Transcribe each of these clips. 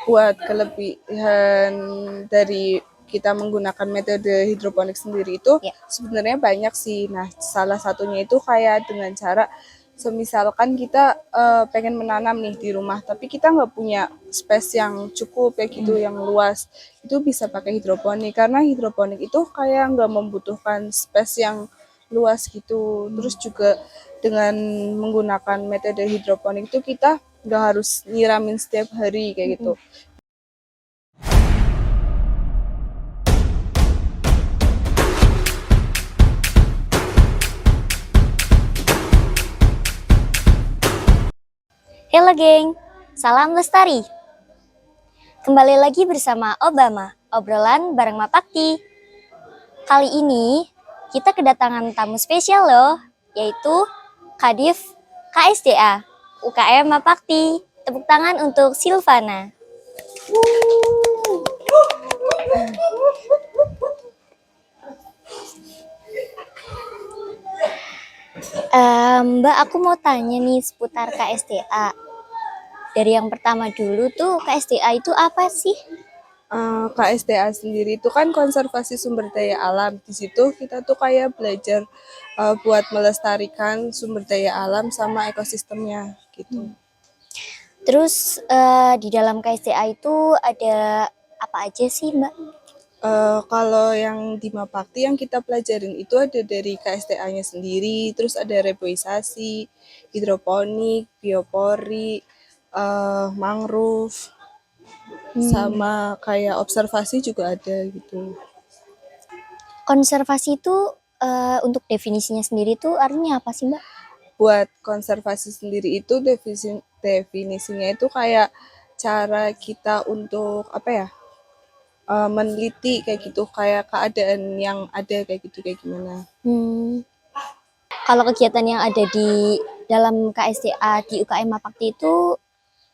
Buat kelebihan dari kita menggunakan metode hidroponik sendiri itu Ya. sebenarnya banyak sih. Nah, salah satunya itu kayak dengan cara semisalkan kita pengen menanam nih di rumah, tapi kita nggak punya space yang cukup kayak gitu, yang luas, itu bisa pakai hidroponik karena hidroponik itu kayak nggak membutuhkan space yang luas gitu. Terus juga dengan menggunakan metode hidroponik itu kita nggak harus nyiramin setiap hari kayak gitu. Halo geng, salam lestari. Kembali lagi bersama Obama, obrolan bareng Mapakti. Kali ini kita kedatangan tamu spesial loh, yaitu Kadif KSDA UKM Mapakti. Tepuk tangan untuk Silvana. Mbak, aku mau tanya nih seputar KSDA. Dari yang pertama dulu tuh, KSDA itu apa sih? KSDA sendiri itu kan konservasi sumber daya alam. Di situ kita tuh kayak belajar buat melestarikan sumber daya alam sama ekosistemnya gitu. Terus di dalam KSDA itu ada apa aja sih, Mbak? Kalau yang di Mapakti yang kita pelajarin itu ada dari KSDA-nya sendiri, terus ada reboisasi, hidroponik, biopori, mangrove, sama kayak observasi juga ada gitu. Konservasi itu untuk definisinya sendiri tuh artinya apa sih, Mbak? Buat konservasi sendiri itu definisinya itu kayak cara kita untuk apa ya, meneliti kayak gitu, kayak keadaan yang ada kayak gitu kayak gimana. Kalau kegiatan yang ada di dalam KSDA di UKM Mapakti itu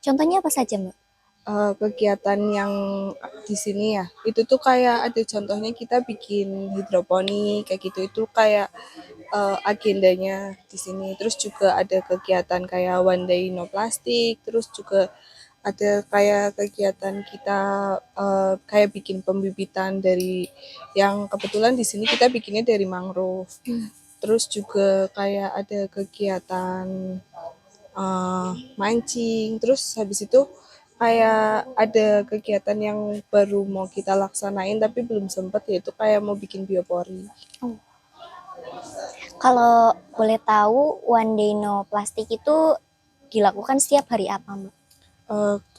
contohnya apa saja, Mbak? Kegiatan yang di sini ya, itu tuh kayak ada contohnya kita bikin hidroponik kayak gitu, itu kayak agendanya di sini. Terus juga ada kegiatan kayak one day no plastik, terus juga ada kayak kegiatan kita kayak bikin pembibitan dari yang kebetulan di sini kita bikinnya dari mangrove. Terus juga kayak ada kegiatan mancing. Terus habis itu kayak ada kegiatan yang baru mau kita laksanain tapi belum sempet, yaitu kayak mau bikin biopori. Kalau boleh tahu One Day No Plastik itu dilakukan setiap hari apa, Mbak?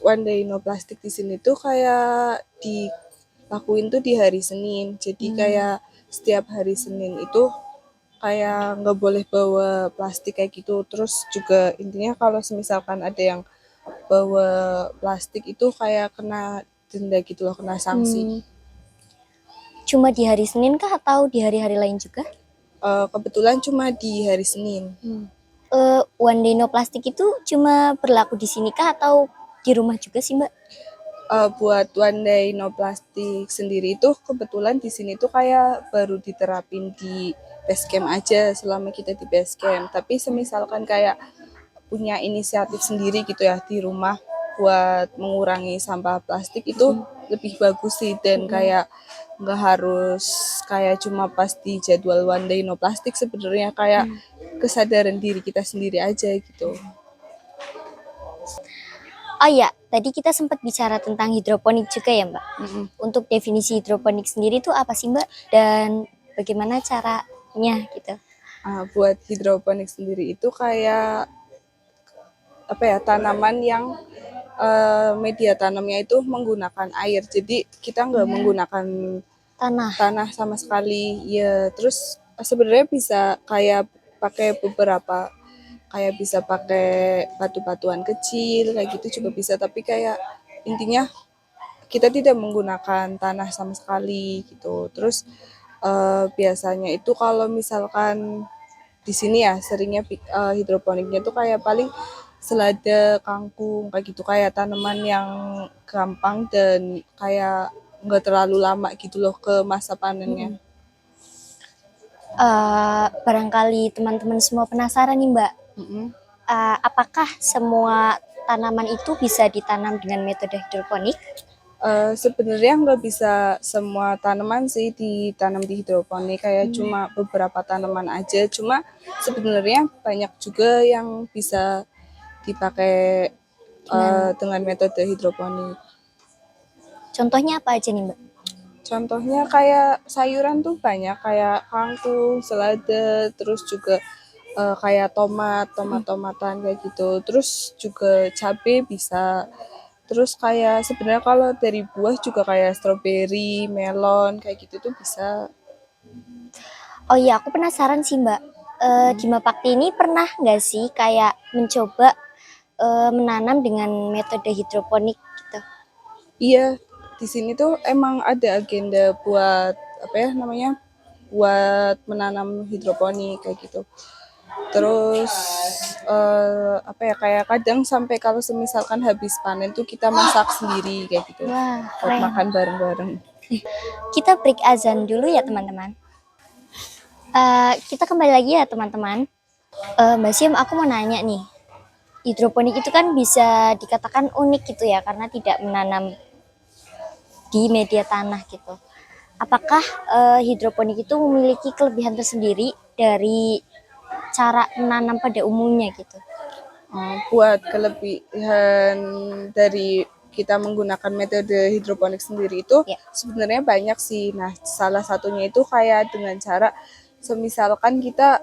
One day no plastik di sini tuh kayak dilakuin tuh di hari Senin. Jadi kayak setiap hari Senin itu kayak nggak boleh bawa plastik kayak gitu. Terus juga intinya kalau misalkan ada yang bawa plastik itu kayak kena denda gitu loh, kena sanksi. Cuma di hari Senin kah atau di hari-hari lain juga? Kebetulan cuma di hari Senin. One Day No Plastik itu cuma berlaku di sini kah atau di rumah juga sih, Mbak? Buat one day no plastik sendiri itu kebetulan di sini tuh kayak baru diterapin di base camp aja selama kita di base camp. Tapi semisalkan kayak punya inisiatif sendiri gitu ya di rumah buat mengurangi sampah plastik itu lebih bagus sih, dan kayak nggak harus kayak cuma pas di jadwal one day no plastik, sebenarnya kayak kesadaran diri kita sendiri aja gitu. Oh iya, tadi kita sempat bicara tentang hidroponik juga ya, Mbak. Untuk definisi hidroponik sendiri itu apa sih, Mbak? Dan bagaimana caranya gitu? Buat hidroponik sendiri itu kayak apa ya, tanaman yang media tanamnya itu menggunakan air. Jadi kita nggak menggunakan tanah sama sekali. Ya, terus sebenarnya bisa kayak pakai beberapa, kayak bisa pakai batu-batuan kecil kayak gitu juga bisa, tapi kayak intinya kita tidak menggunakan tanah sama sekali gitu. Terus biasanya itu kalau misalkan di sini ya seringnya hidroponiknya tuh kayak paling selada, kangkung kayak gitu, kayak tanaman yang gampang dan kayak nggak terlalu lama gitu loh ke masa panennya. Barangkali teman-teman semua penasaran nih, Mbak. Apakah semua tanaman itu bisa ditanam dengan metode hidroponik? Sebenarnya nggak bisa semua tanaman sih ditanam di hidroponik, kayak cuma beberapa tanaman aja. Cuma sebenarnya banyak juga yang bisa dipakai dengan metode hidroponik. Contohnya apa aja nih Mbak? Contohnya kayak sayuran tuh banyak, kayak kangkung, selada, terus juga kayak tomat-tomatan kayak gitu. Terus juga cabai bisa. Terus kayak sebenarnya kalau dari buah juga kayak stroberi, melon kayak gitu tuh bisa. Oh iya, aku penasaran sih Mbak. Di Mapakti ini pernah nggak sih kayak mencoba menanam dengan metode hidroponik gitu? Iya, di sini tuh emang ada agenda buat apa ya namanya? Buat menanam hidroponik kayak gitu. Terus apa ya kayak kadang sampai kalau semisalkan habis panen tuh kita masak sendiri kayak gitu Wah, buat keren. makan bareng-bareng. Kita break azan dulu ya teman-teman. Kita kembali lagi ya teman-teman. Mbak Sim, aku mau nanya nih. Hidroponik itu kan bisa dikatakan unik gitu ya, karena tidak menanam di media tanah gitu. Apakah hidroponik itu memiliki kelebihan tersendiri dari cara menanam pada umumnya gitu? Buat kelebihan dari kita menggunakan metode hidroponik sendiri itu Ya. sebenarnya banyak sih. Nah, salah satunya itu kayak dengan cara semisalkan kita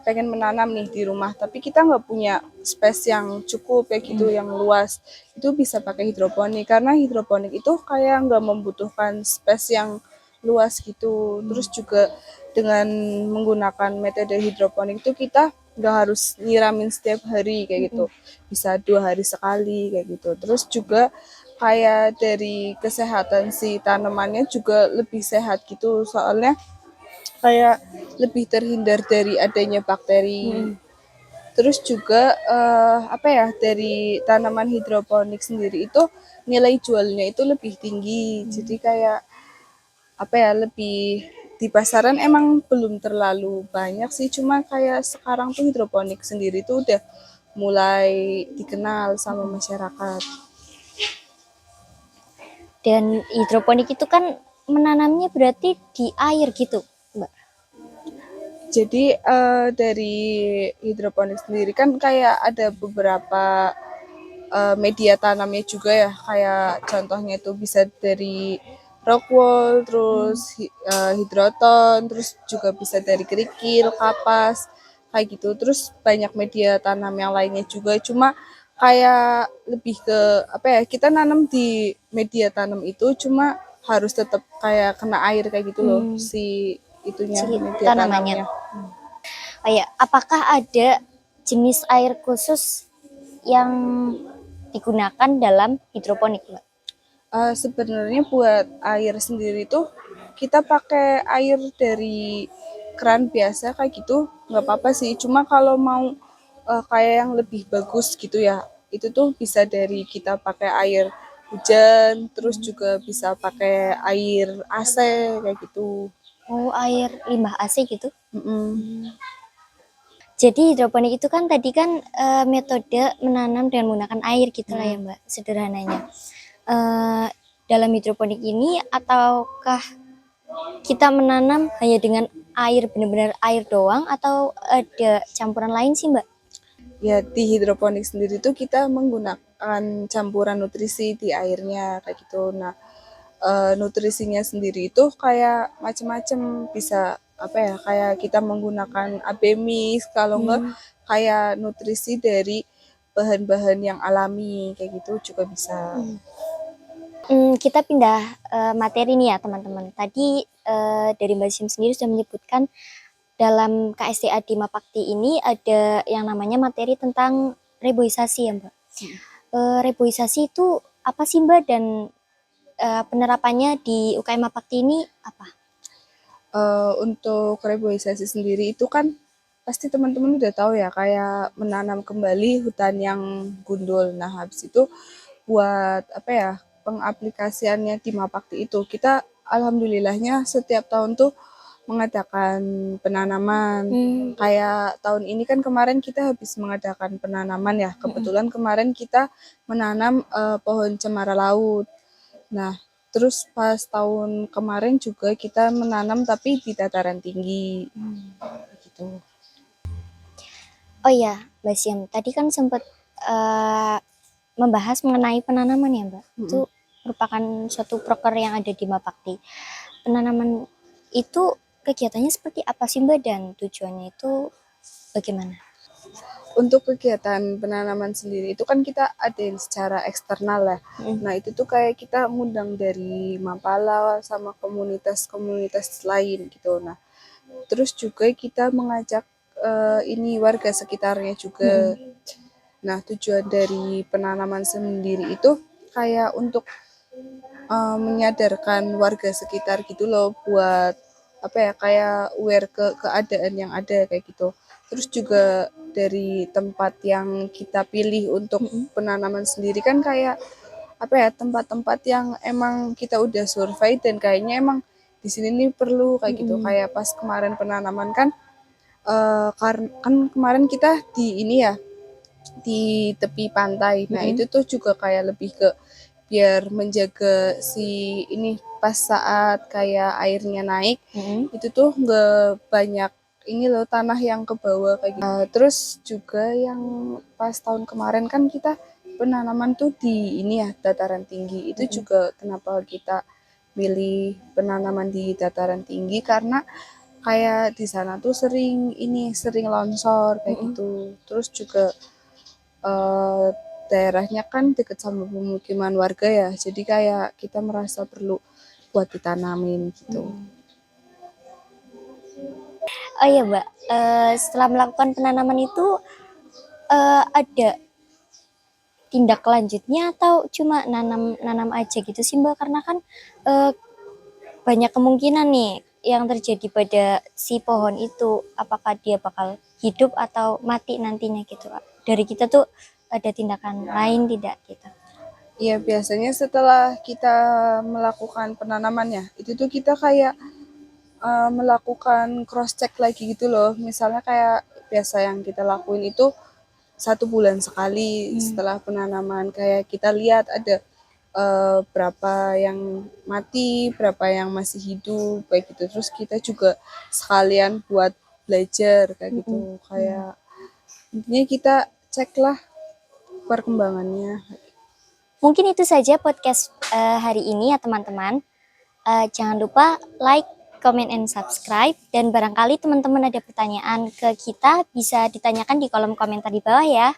pengen menanam nih di rumah, tapi kita nggak punya space yang cukup kayak gitu, yang luas, itu bisa pakai hidroponik karena hidroponik itu kayak nggak membutuhkan space yang luas gitu. Terus juga dengan menggunakan metode hidroponik itu kita nggak harus nyiramin setiap hari kayak gitu, bisa 2 hari sekali kayak gitu. Terus juga kayak dari kesehatan si tanamannya juga lebih sehat gitu, soalnya kayak lebih terhindar dari adanya bakteri. Terus juga apa ya dari tanaman hidroponik sendiri itu nilai jualnya itu lebih tinggi. Jadi kayak apa ya lebih di pasaran emang belum terlalu banyak sih, cuma kayak sekarang tuh hidroponik sendiri tuh udah mulai dikenal sama masyarakat. Dan hidroponik itu kan menanamnya berarti di air gitu, Mbak. Jadi dari hidroponik sendiri kan kayak ada beberapa media tanamnya juga ya, kayak contohnya itu bisa dari rockwool, terus hidroton, terus juga bisa dari kerikil, kapas, kayak gitu. Terus banyak media tanam yang lainnya juga, cuma kayak lebih ke apa ya, kita nanam di media tanam itu cuma harus tetap kayak kena air kayak gitu loh si itunya, Si media tanamannya. tanamnya. Oh ya, apakah ada jenis air khusus yang digunakan dalam hidroponik, Mbak? Sebenarnya buat air sendiri tuh kita pakai air dari keran biasa kayak gitu nggak apa-apa sih. Cuma kalau mau kayak yang lebih bagus gitu ya, itu tuh bisa dari kita pakai air hujan, terus juga bisa pakai air AC kayak gitu. Oh, air limbah AC gitu. Mm-mm. Jadi hidroponik itu kan tadi kan metode menanam dengan menggunakan air gitu lah ya Mbak, sederhananya. Eh, dalam hidroponik ini ataukah kita menanam hanya dengan air, benar-benar air doang, atau ada campuran lain sih Mbak? Ya di hidroponik sendiri tuh kita menggunakan campuran nutrisi di airnya kayak gitu. Nah, nutrisinya sendiri itu kayak macam-macam, bisa apa ya kayak kita menggunakan AB mix, kalau enggak kayak nutrisi dari bahan-bahan yang alami kayak gitu juga bisa. Kita pindah materi nih ya teman-teman. Tadi dari Mbak Sim sendiri sudah menyebutkan dalam KSTA di Mapakti ini ada yang namanya materi tentang reboisasi ya Mbak. Reboisasi itu apa sih Mbak, dan penerapannya di UKM Mapakti ini apa? Untuk reboisasi sendiri itu kan pasti teman-teman udah tahu ya, kayak menanam kembali hutan yang gundul. Nah, habis itu buat apa ya pengaplikasiannya di Mapakti itu kita alhamdulillahnya setiap tahun tuh mengadakan penanaman. Kayak tahun ini kan kemarin kita habis mengadakan penanaman ya. Kebetulan kemarin kita menanam pohon cemara laut. Nah, terus pas tahun kemarin juga kita menanam tapi di dataran tinggi. Gitu. Oh iya, Mbak Siam, tadi kan sempat membahas mengenai penanaman ya, Mbak. Itu merupakan suatu proker yang ada di Mapakti. Penanaman itu kegiatannya seperti apa sih, Mbak, dan tujuannya itu bagaimana? Untuk kegiatan penanaman sendiri itu kan kita adain secara eksternal ya. Nah itu tuh kayak kita ngundang dari Mapala sama komunitas-komunitas lain gitu. Nah terus juga kita mengajak ini warga sekitarnya juga. Nah tujuan dari penanaman sendiri itu kayak untuk menyadarkan warga sekitar gitu loh, buat apa ya, kayak aware ke keadaan yang ada kayak gitu. Terus juga dari tempat yang kita pilih untuk penanaman sendiri kan kayak apa ya, tempat-tempat yang emang kita udah survei dan kayaknya emang di sini nih perlu kayak gitu. Kayak pas kemarin penanaman kan kan kemarin kita di ini ya, di tepi pantai. Nah itu tuh juga kayak lebih ke biar menjaga si ini pas saat kayak airnya naik, itu tuh nggak banyak ini loh tanah yang ke bawah kayak gitu. Terus juga yang pas tahun kemarin kan kita penanaman tuh di ini ya, dataran tinggi. Itu juga kenapa kita milih penanaman di dataran tinggi, karena kayak di sana tuh sering longsor kayak gitu. Terus juga daerahnya kan deket sama pemukiman warga ya, jadi kayak kita merasa perlu buat ditanamin gitu. Oh iya, Mbak, setelah melakukan penanaman itu ada tindak lanjutnya atau cuma nanam aja gitu sih, Mbak? Karena kan banyak kemungkinan nih yang terjadi pada si pohon itu, apakah dia bakal hidup atau mati nantinya gitu. Dari kita tuh ada tindakan lain tidak gitu? Iya, biasanya setelah kita melakukan penanamannya, itu tuh kita kayak melakukan cross check lagi gitu loh. Misalnya kayak biasa yang kita lakuin itu 1 bulan sekali setelah penanaman, kayak kita lihat ada berapa yang mati, berapa yang masih hidup kayak gitu. Terus kita juga sekalian buat belajar kayak gitu. Kayak intinya kita cek lah perkembangannya. Mungkin itu saja podcast hari ini ya teman-teman. Jangan lupa like, comment, and subscribe. Dan barangkali teman-teman ada pertanyaan ke kita, bisa ditanyakan di kolom komentar di bawah ya.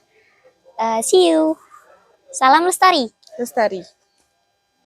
See you. Salam lestari. Lestari.